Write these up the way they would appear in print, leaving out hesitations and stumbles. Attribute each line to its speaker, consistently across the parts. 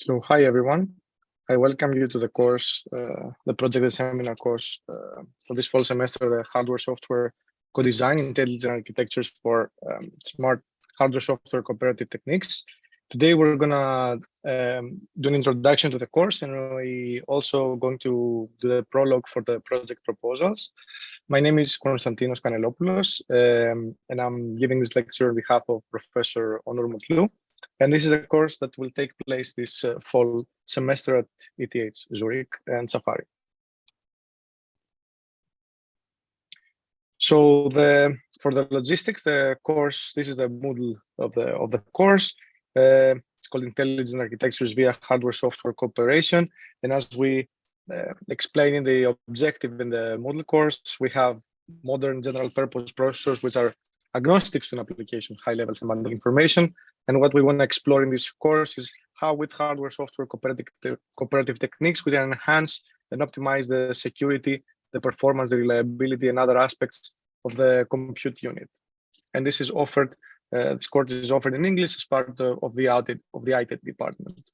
Speaker 1: So hi everyone, I welcome you to the course, the project and seminar course for this fall semester, the hardware software co-design intelligent architectures for smart hardware software cooperative techniques. Today we're gonna do an introduction to the course, and we also going to do the prologue for the project proposals. My name is Konstantinos Kanelopoulos, and I'm giving this lecture on behalf of Professor Onur Mutlu. And this is a course that will take place this fall semester at ETH Zurich and Safari. So for the logistics, the course, this is the Moodle of the course. It's called Intelligent Architectures via Hardware Software Cooperation. And as we explain in the objective in the Moodle course, we have modern general purpose processors which are agnostic to an application, high level semantic information. And what we want to explore in this course is how with hardware software cooperative techniques, we can enhance and optimize the security, the performance, the reliability, and other aspects of the compute unit. And this is offered, this course is offered in English as part of the IEDM department.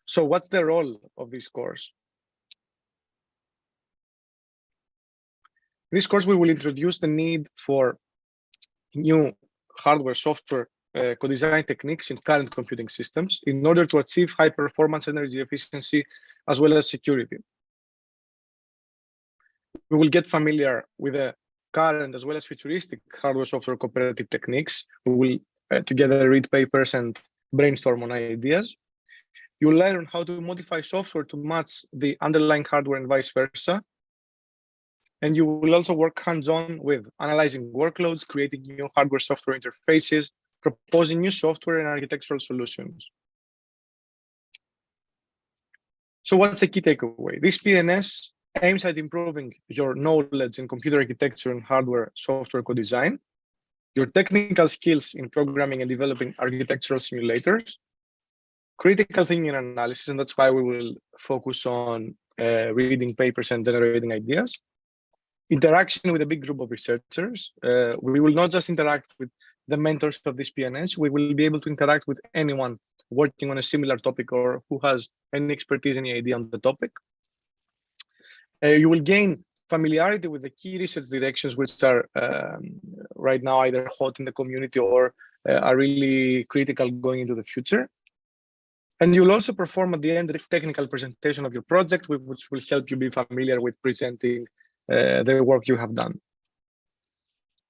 Speaker 1: So what's the role of this course? In this course, we will introduce the need for new hardware software co-design techniques in current computing systems in order to achieve high performance, energy efficiency, as well as security. We will get familiar with the current as well as futuristic hardware software cooperative techniques. We will together read papers and brainstorm on ideas. You will learn how to modify software to match the underlying hardware and vice versa. And you will also work hands-on with analyzing workloads, creating new hardware software interfaces, proposing new software and architectural solutions. So what's the key takeaway? This PNS aims at improving your knowledge in computer architecture and hardware software co-design, your technical skills in programming and developing architectural simulators, critical thinking and analysis, and that's why we will focus on reading papers and generating ideas. Interaction with a big group of researchers. We will not just interact with the mentors of this PNS, we will be able to interact with anyone working on a similar topic or who has any expertise, any idea on the topic. You will gain familiarity with the key research directions which are right now either hot in the community or are really critical going into the future. And you will also perform at the end a technical presentation of your project, which will help you be familiar with presenting the work you have done.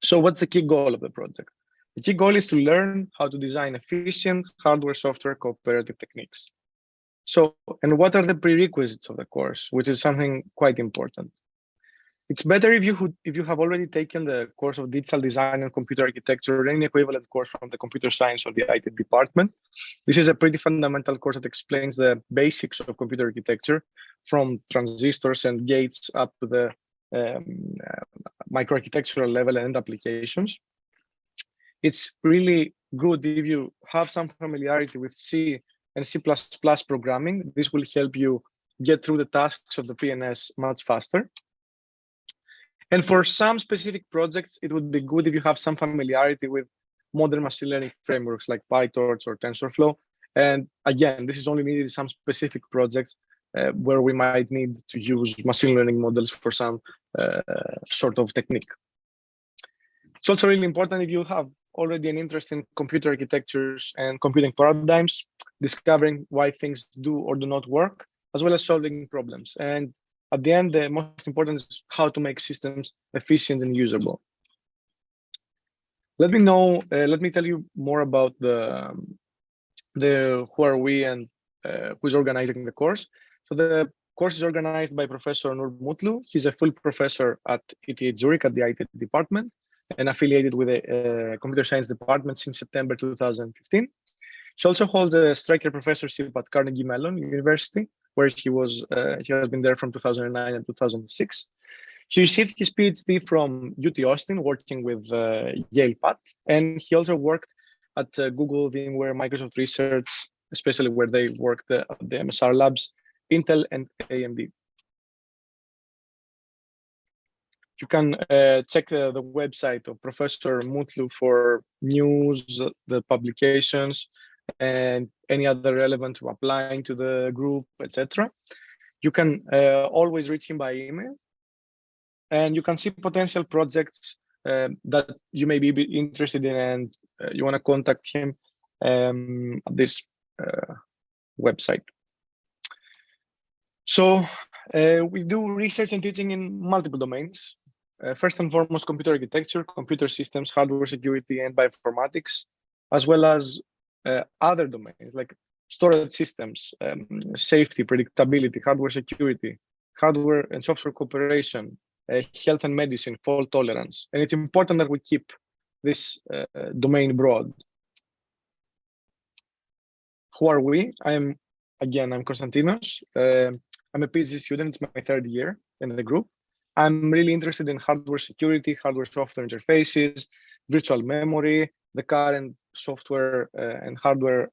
Speaker 1: So what's the key goal of the project? The key goal is to learn how to design efficient hardware software cooperative techniques. So, and what are the prerequisites of the course, which is something quite important. It's better if you have already taken the course of digital design and computer architecture or any equivalent course from the computer science or the IT department. This is a pretty fundamental course that explains the basics of computer architecture from transistors and gates up to the microarchitectural level and applications. It's really good if you have some familiarity with C and C++ programming. This will help you get through the tasks of the PNS much faster. And for some specific projects, it would be good if you have some familiarity with modern machine learning frameworks like PyTorch or TensorFlow. And again, this is only needed in some specific projects where we might need to use machine learning models for some sort of technique. It's also really important if you have already an interest in computer architectures and computing paradigms, discovering why things do or do not work, as well as solving problems. And at the end, the most important is how to make systems efficient and usable. Let me tell you more about the who are we and who's organizing the course. So the course is organized by Professor Onur Mutlu. He's a full professor at ETH Zurich at the IT department and affiliated with the computer science department since September 2015. He also holds a Stryker professorship at Carnegie Mellon University, where he has been there from 2009 and 2006. He received his PhD from UT Austin, working with Yale Pat, and he also worked at Google, VMware, Microsoft Research, especially where they worked at the MSR labs, Intel and AMD. You can check the website of Professor Mutlu for news, the publications, and any other relevant to applying to the group, etc. You can always reach him by email, and you can see potential projects that you may be interested in, and you want to contact him at this website. So we do research and teaching in multiple domains. First and foremost, computer architecture, computer systems, hardware security, and bioinformatics, as well as other domains like storage systems, safety, predictability, hardware security, hardware and software cooperation, health and medicine, fault tolerance. And it's important that we keep this domain broad. Who are we? I'm Konstantinos. I'm a PhD student. It's my third year in the group. I'm really interested in hardware security, hardware software interfaces, virtual memory, the current software and hardware,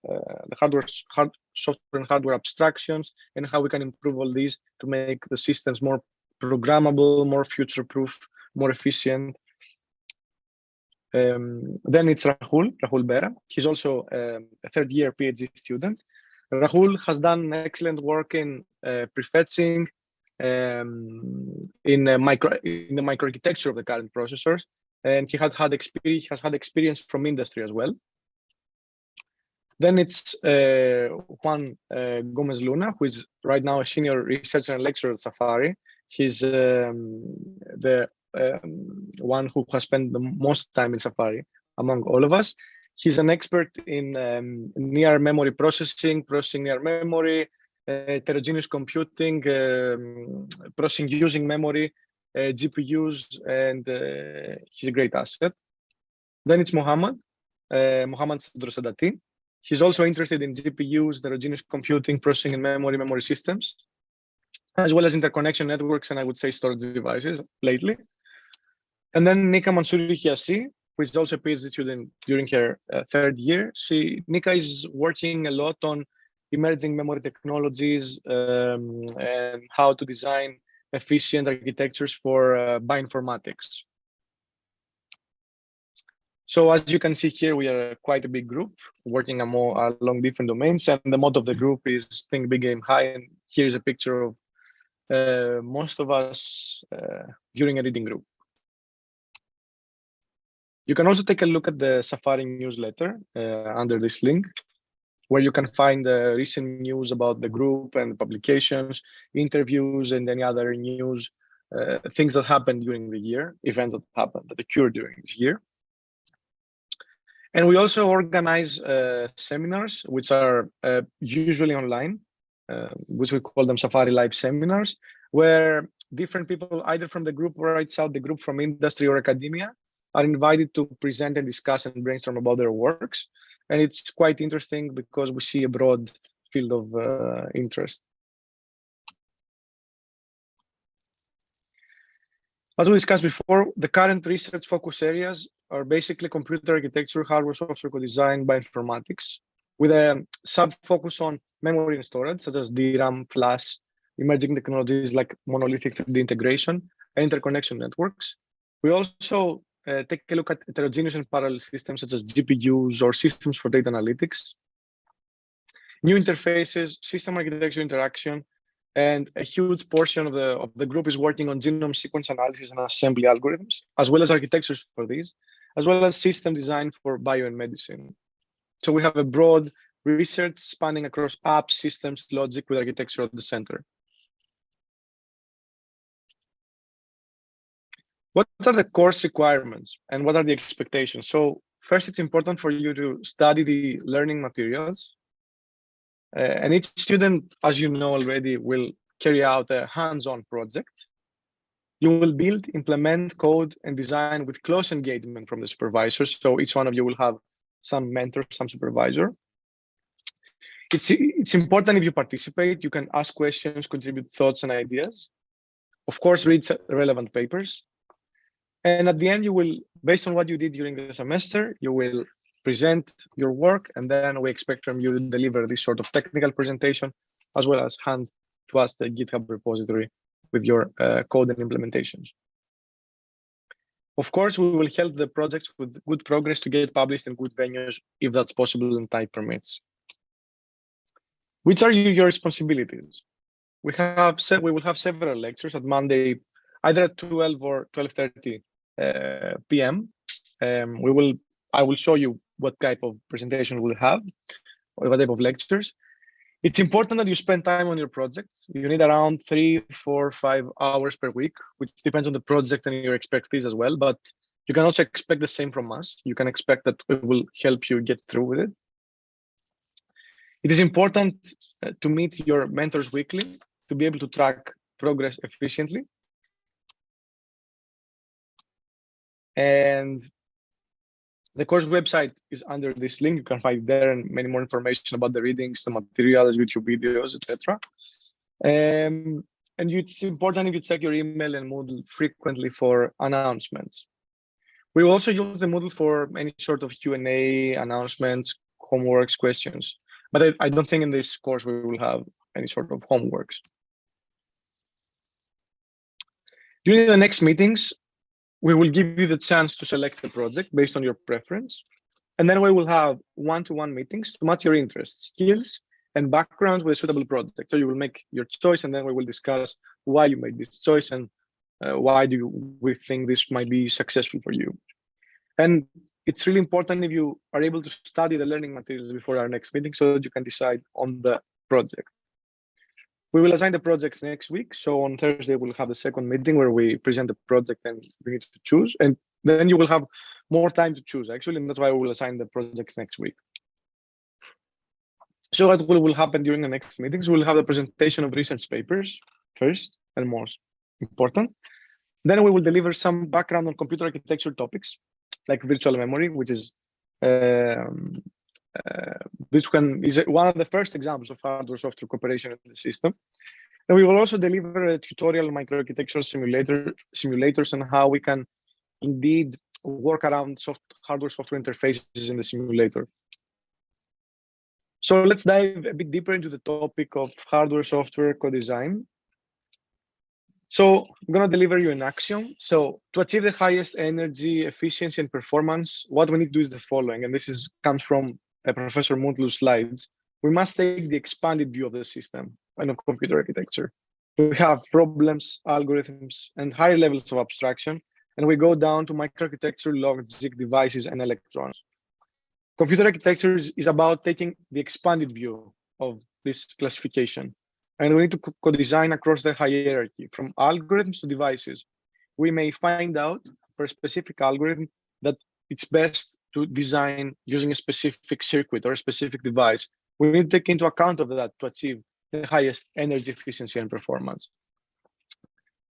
Speaker 1: software and hardware abstractions, and how we can improve all these to make the systems more programmable, more future-proof, more efficient. Then it's Rahul Bera. He's also a third-year PhD student. Rahul has done excellent work in prefetching, in the microarchitecture of the current processors, and he has had experience from industry as well. Then it's Juan Gomez Luna, who is right now a senior researcher and lecturer at Safari. He's the one who has spent the most time in Safari among all of us. He's an expert in near memory processing near memory, heterogeneous computing, processing using memory, GPUs, and he's a great asset. Then it's Mohammed Sadati. He's also interested in GPUs, heterogeneous computing, processing in memory systems, as well as interconnection networks, and I would say storage devices lately. And then Nika Mansouri-Hiasi, who is also a PhD student during her third year. Nika is working a lot on emerging memory technologies and how to design efficient architectures for bioinformatics. So as you can see here, we are quite a big group working along different domains, and the motto of the group is think big, aim high. And here's a picture of most of us during a reading group. You can also take a look at the Safari newsletter under this link, where you can find recent news about the group and publications, interviews, and any other news, things that happened during the year, events that occurred during this year. And we also organize seminars, which are usually online, which we call them Safari Live seminars, where different people, either from the group or outside the group, from industry or academia, are invited to present and discuss and brainstorm about their works. And it's quite interesting because we see a broad field of interest. As we discussed before, the current research focus areas are basically computer architecture, hardware, software co-design, bioinformatics, with a sub-focus on memory and storage, such as DRAM, flash, emerging technologies like monolithic 3D integration, and interconnection networks. We also take a look at heterogeneous and parallel systems such as GPUs or systems for data analytics, new interfaces, system architecture interaction, and a huge portion of the group is working on genome sequence analysis and assembly algorithms, as well as architectures for these, as well as system design for bio and medicine. So we have a broad research spanning across apps, systems, logic, with architecture at the center. What are the course requirements and what are the expectations? So first, it's important for you to study the learning materials. And each student, as you know already, will carry out a hands-on project. You will build, implement, code, and design with close engagement from the supervisors. So each one of you will have some mentor, some supervisor. It's important if you participate, you can ask questions, contribute thoughts and ideas. Of course, read relevant papers. And at the end, you will, based on what you did during the semester, you will present your work, and then we expect from you to deliver this sort of technical presentation, as well as hand to us the GitHub repository with your code and implementations. Of course, we will help the projects with good progress to get published in good venues, if that's possible and time permits. Which are your responsibilities? We will have several lectures at Monday, either at 12 or 12:30 p.m. I will show you what type of presentation we'll have, or what type of lectures. It's important that you spend time on your projects. You need around 3, 4, 5 hours per week, which depends on the project and your expertise as well. But you can also expect the same from us. You can expect that we will help you get through with it. It is important to meet your mentors weekly to be able to track progress efficiently. And the course website is under this link. You can find there and many more information about the readings, the materials, YouTube videos, etc. And it's important if you check your email and Moodle frequently for announcements. We will also use the Moodle for any sort of Q&A, announcements, homeworks, questions. But I don't think in this course we will have any sort of homeworks. During the next meetings, we will give you the chance to select the project based on your preference. And then we will have one-to-one meetings to match your interests, skills, and backgrounds with a suitable project. So you will make your choice, and then we will discuss why you made this choice and why we think this might be successful for you. And it's really important if you are able to study the learning materials before our next meeting so that you can decide on the project. We will assign the projects next week. So on Thursday, we'll have the second meeting where we present the project and we need to choose. And then you will have more time to choose, actually. And that's why we will assign the projects next week. So what will happen during the next meetings? We'll have the presentation of research papers first and most important. Then we will deliver some background on computer architecture topics like virtual memory, which is this one is one of the first examples of hardware-software cooperation in the system. And we will also deliver a tutorial microarchitectural simulators on how we can indeed work around hardware-software interfaces in the simulator. So let's dive a bit deeper into the topic of hardware-software co-design. So I'm going to deliver you an axiom. So to achieve the highest energy, efficiency, and performance, what we need to do is the following. And this comes from Professor Mutlu's slides. We must take the expanded view of the system and of computer architecture. We have problems, algorithms, and higher levels of abstraction. And we go down to microarchitecture, logic, devices, and electrons. Computer architecture is about taking the expanded view of this classification. And we need to co-design across the hierarchy, from algorithms to devices. We may find out for a specific algorithm that it's best to design using a specific circuit or a specific device. We need to take into account of that to achieve the highest energy efficiency and performance.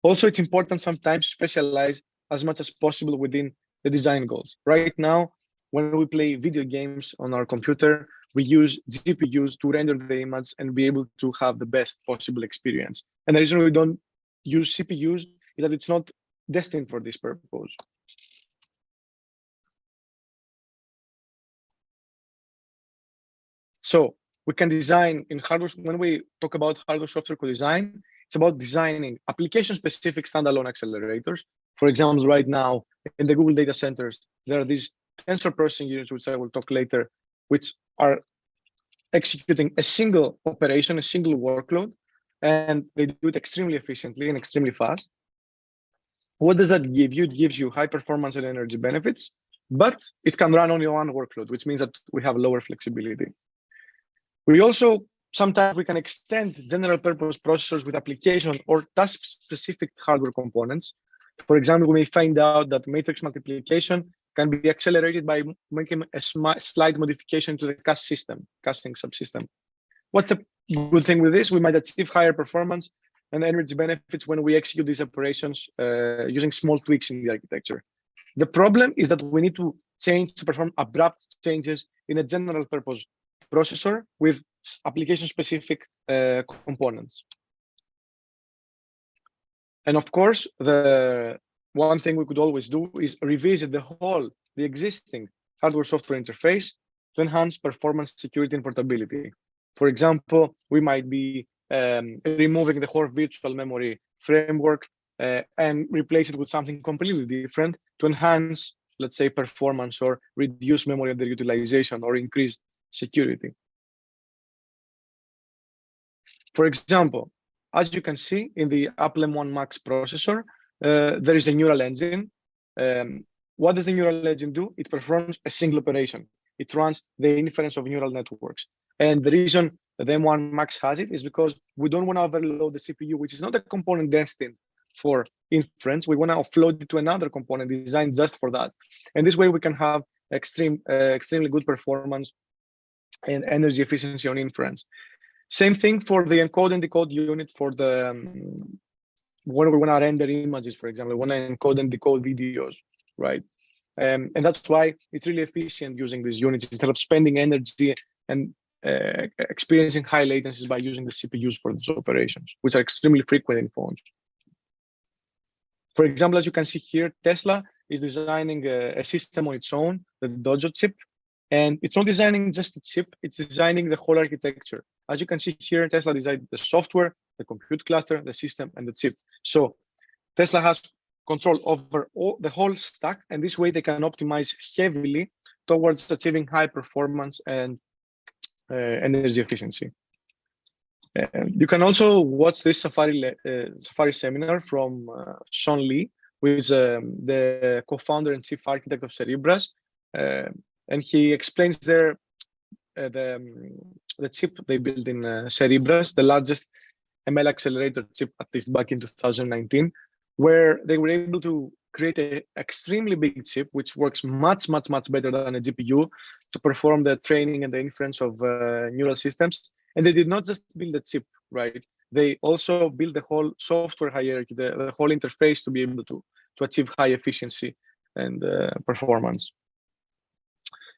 Speaker 1: Also, it's important sometimes to specialize as much as possible within the design goals. Right now, when we play video games on our computer, we use GPUs to render the image and be able to have the best possible experience. And the reason we don't use CPUs is that it's not destined for this purpose. So we can design in hardware. When we talk about hardware software co-design, it's about designing application-specific standalone accelerators. For example, right now in the Google data centers, there are these tensor processing units, which I will talk later, which are executing a single operation, a single workload, and they do it extremely efficiently and extremely fast. What does that give you? It gives you high performance and energy benefits, but it can run only one workload, which means that we have lower flexibility. We also, sometimes we can extend general purpose processors with application or task-specific hardware components. For example, we may find out that matrix multiplication can be accelerated by making a slight modification to the caching subsystem. What's the good thing with this? We might achieve higher performance and energy benefits when we execute these operations using small tweaks in the architecture. The problem is that we need to change to perform abrupt changes in a general purpose processor with application-specific components. And of course, the one thing we could always do is revisit the existing hardware-software interface to enhance performance, security, and portability. For example, we might be removing the whole virtual memory framework and replace it with something completely different to enhance, let's say, performance or reduce memory underutilization or increase security. For example, as you can see in the Apple M1 Max processor, there is a neural engine. What does the neural engine do? It performs a single operation. It runs the inference of neural networks. And the reason the M1 Max has it is because we don't want to overload the CPU, which is not a component destined for inference. We want to offload it to another component designed just for that. And this way we can have extremely good performance and energy efficiency on inference. Same thing for the encode and decode unit for the when we want to render images, for example, we want to encode and decode videos, right? And that's why it's really efficient using these units instead of spending energy and experiencing high latencies by using the CPUs for these operations, which are extremely frequent in phones. For example, as you can see here, Tesla is designing a system on its own, the Dojo chip, and it's not designing just the chip, it's designing the whole architecture. As you can see here, Tesla designed the software, the compute cluster, the system, and the chip. So Tesla has control over the whole stack, and this way they can optimize heavily towards achieving high performance and energy efficiency. You can also watch this Safari seminar from Sean Lee, who is the co-founder and chief architect of Cerebras, and he explains there the chip they built in Cerebras, the largest ML accelerator chip, at least back in 2019, where they were able to create an extremely big chip, which works much better than a GPU to perform the training and the inference of neural systems. And they did not just build a chip, right? They also built the whole software hierarchy, the whole interface to be able to achieve high efficiency and performance.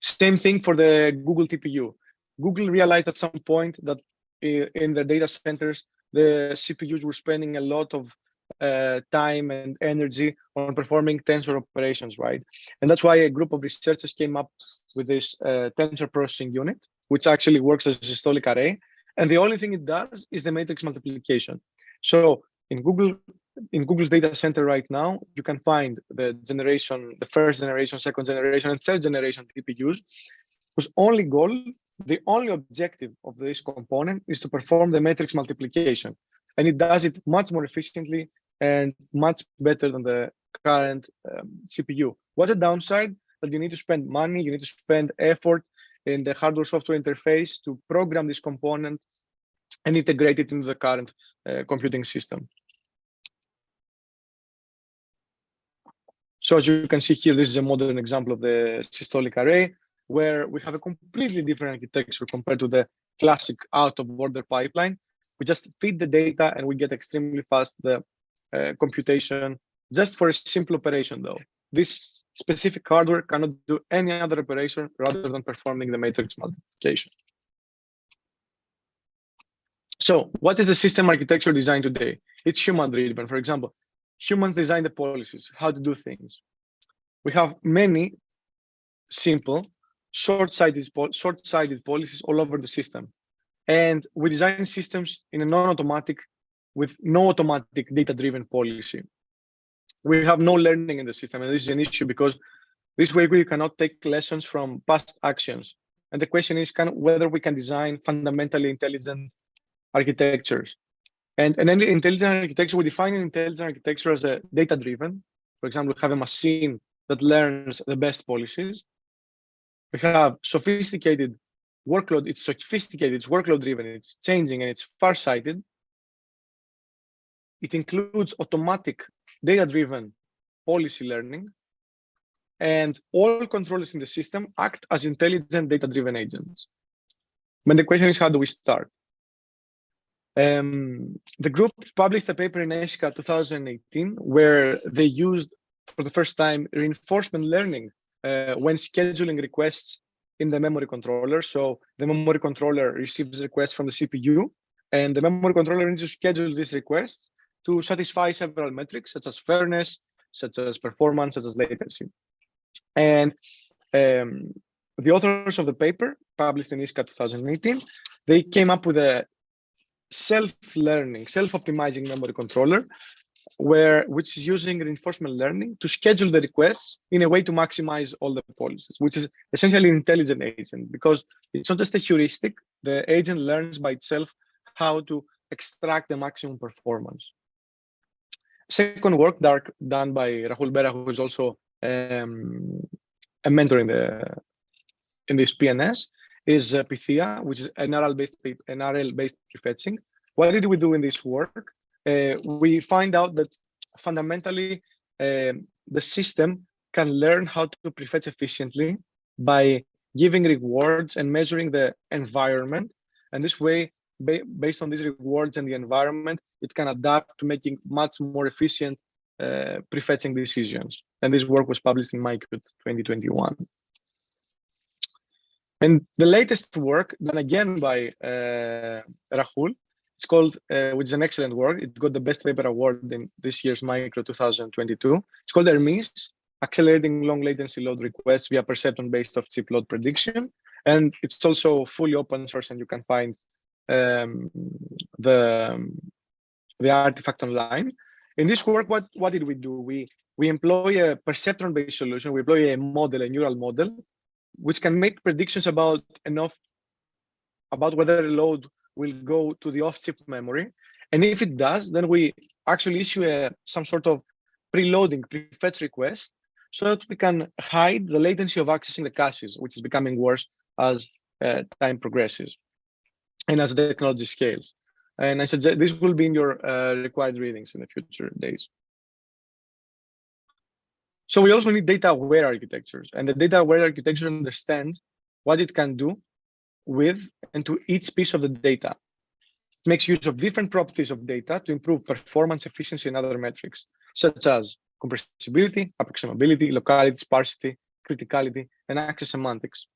Speaker 1: Same thing for the Google TPU. Google realized at some point that in the data centers, the CPUs were spending a lot of time and energy on performing tensor operations, right? And that's why a group of researchers came up with this tensor processing unit, which actually works as a systolic array. And the only thing it does is the matrix multiplication. So in Google's data center right now, you can find the first generation, second generation, and third generation TPUs, whose only goal, the only objective of this component is to perform the matrix multiplication. And it does it much more efficiently and much better than the current CPU. What's the downside? That you need to spend money, you need to spend effort in the hardware-software interface to program this component and integrate it into the current computing system. So as you can see here, this is a modern example of the systolic array, where we have a completely different architecture compared to the classic out-of-order pipeline. We just feed the data and we get extremely fast the computation just for a simple operation though. This specific hardware cannot do any other operation rather than performing the matrix multiplication. So what is the system architecture design today? It's human-driven. For example, humans design the policies, how to do things. We have many simple, short-sighted policies all over the system. And we design systems in a non-automatic, with no automatic data-driven policy. We have no learning in the system, and this is an issue because this way we cannot take lessons from past actions. And the question is whether we can design fundamentally intelligent architectures. And an intelligent architecture, we define an intelligent architecture as a data-driven. For example, we have a machine that learns the best policies. We have sophisticated workload, it's sophisticated, it's workload-driven, it's changing, and it's far-sighted. It includes automatic data-driven policy learning, and all controllers in the system act as intelligent data-driven agents. But the question is, how do we start? The group published a paper in ESCA 2018 where they used for the first time reinforcement learning when scheduling requests in the memory controller. So the memory controller receives requests from the CPU, and the memory controller needs to schedule these requests to satisfy several metrics, such as fairness, such as performance, such as latency. And the authors of the paper, published in ESCA 2018, they came up with a self-learning, self-optimizing memory controller, which is using reinforcement learning to schedule the requests in a way to maximize all the policies, which is essentially an intelligent agent, because it's not just a heuristic. The agent learns by itself how to extract the maximum performance. Second work done by Rahul Bera, who is also a mentor in this PNS, is Pythia, which is an RL-based prefetching. What did we do in this work? We find out that fundamentally the system can learn how to prefetch efficiently by giving rewards and measuring the environment. And this way, based on these rewards and the environment, it can adapt to making much more efficient prefetching decisions. And this work was published in MyCode 2021. And the latest work, done again by Rahul, it's called, which is an excellent work. It got the best paper award in this year's MyCode 2022. It's called Hermes, Accelerating Long Latency Load Requests via Perceptron-based Off-Chip Load Prediction. And it's also fully open source, and you can find the artifact online. In this work, what did we do? We employ a perceptron-based solution. We employ a model, a neural model, which can make predictions about whether a load will go to the off-chip memory. And if it does, then we actually issue some sort of preloading, prefetch request, so that we can hide the latency of accessing the caches, which is becoming worse as time progresses and as the technology scales. And I suggest this will be in your required readings in the future days. So we also need data-aware architectures, and the data-aware architecture understands what it can do with and to each piece of the data. It makes use of different properties of data to improve performance, efficiency, and other metrics, such as compressibility, approximability, locality, sparsity, criticality, and access semantics.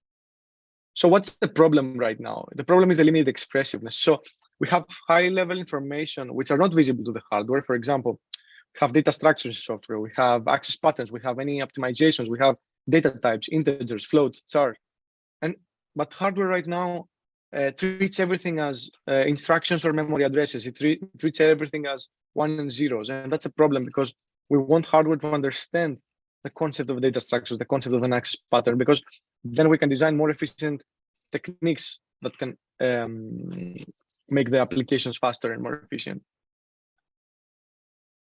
Speaker 1: So what's the problem right now? The problem is the limited expressiveness. So we have high-level information which are not visible to the hardware. For example, we have data structures in software, we have access patterns, we have any optimizations, we have data types, integers, floats, chars. But hardware right now treats everything as instructions or memory addresses. It treats everything as 1 and zeros. And that's a problem because we want hardware to understand the concept of data structures, the concept of an access pattern, because then we can design more efficient techniques that can make the applications faster and more efficient.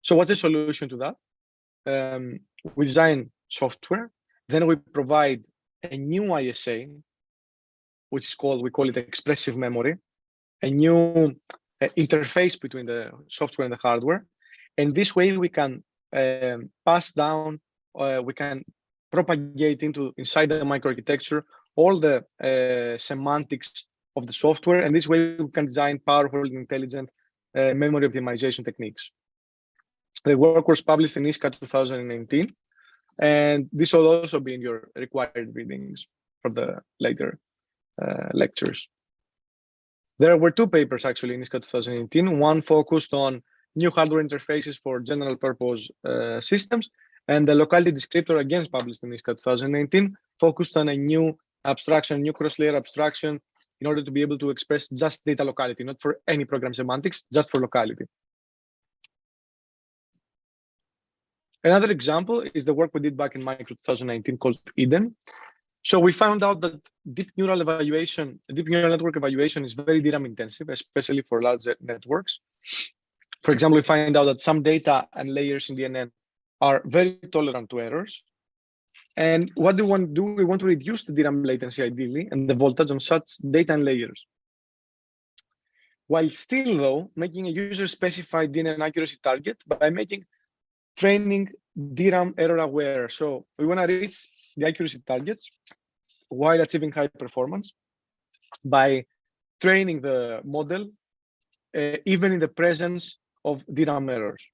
Speaker 1: So what's the solution to that? We design software, then we provide a new ISA, which is called, we call it expressive memory, a new interface between the software and the hardware. And this way we can pass down, we can propagate inside the microarchitecture all the semantics of the software. And this way we can design powerful and intelligent memory optimization techniques. The work was published in ISCA 2019, and this will also be in your required readings for the later lectures. There were two papers actually in ISCA 2018. One focused on new hardware interfaces for general purpose systems, and the locality descriptor, again published in ISCA 2019, focused on a new abstraction, new cross-layer abstraction, in order to be able to express just data locality, not for any program semantics, just for locality. Another example is the work we did back in MyCode 2019 called IEDM. So we found out that deep neural network evaluation is very DRAM intensive, especially for large networks. For example, we find out that some data and layers in DNN are very tolerant to errors. And what do we want to do? We want to reduce the DRAM latency ideally and the voltage on such data and layers, while still though making a user-specified DNN accuracy target by making training DRAM error aware. So we want to reach the accuracy targets while achieving high performance by training the model even in the presence of DRAM errors.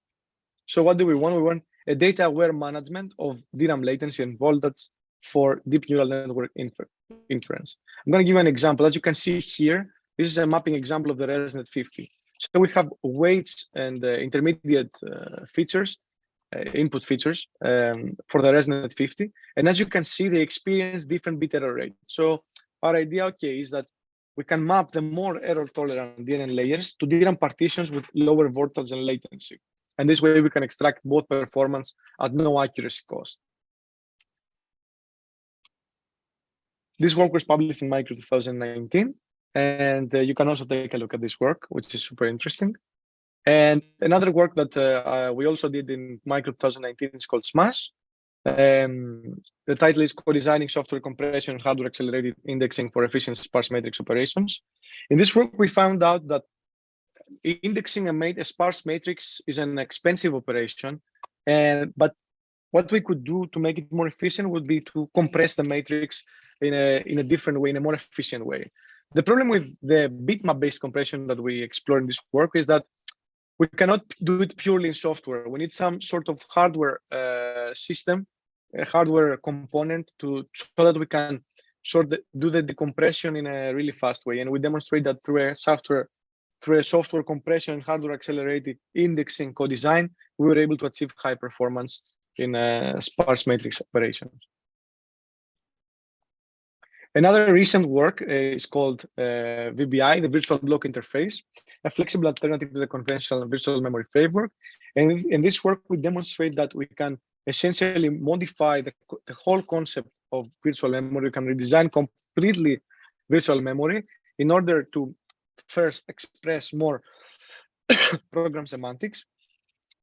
Speaker 1: So what do we want? We want a data aware management of DRAM latency and voltage for deep neural network inference. I'm going to give you an example. As you can see here, this is a mapping example of the ResNet 50. So we have weights and intermediate features, input features for the ResNet 50. And as you can see, they experience different bit error rates. So our idea, is that we can map the more error tolerant DNN layers to DRAM partitions with lower voltage and latency. And this way we can extract both performance at no accuracy cost. This work was published in MyCode 2019. And you can also take a look at this work, which is super interesting. And another work that we also did in Micro 2019 is called SMASH. The title is Co-Designing Software Compression and Hardware Accelerated Indexing for Efficient Sparse Matrix Operations. In this work, we found out that indexing a sparse matrix is an expensive operation, but what we could do to make it more efficient would be to compress the matrix in a different way, in a more efficient way. The problem with the bitmap-based compression that we explore in this work is that we cannot do it purely in software. We need some sort of hardware system, a hardware component so that we can do the decompression in a really fast way. And we demonstrate that through a software compression and hardware accelerated indexing co-design, we were able to achieve high performance in sparse matrix operations. Another recent work is called VBI, the Virtual Block Interface, a flexible alternative to the conventional virtual memory framework. And in this work, we demonstrate that we can essentially modify the whole concept of virtual memory. We can redesign completely virtual memory in order to first express more program semantics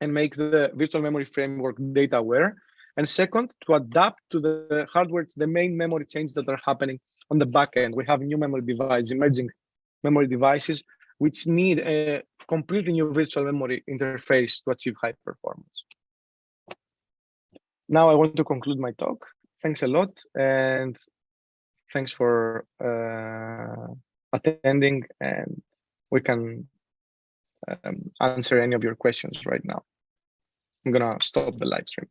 Speaker 1: and make the virtual memory framework data aware. And second, to adapt to the hardware, the main memory changes that are happening on the back end. We have new memory devices, emerging memory devices, which need a completely new virtual memory interface to achieve high performance. Now I want to conclude my talk. Thanks a lot, and thanks for attending, and we can answer any of your questions right now. I'm gonna stop the live stream.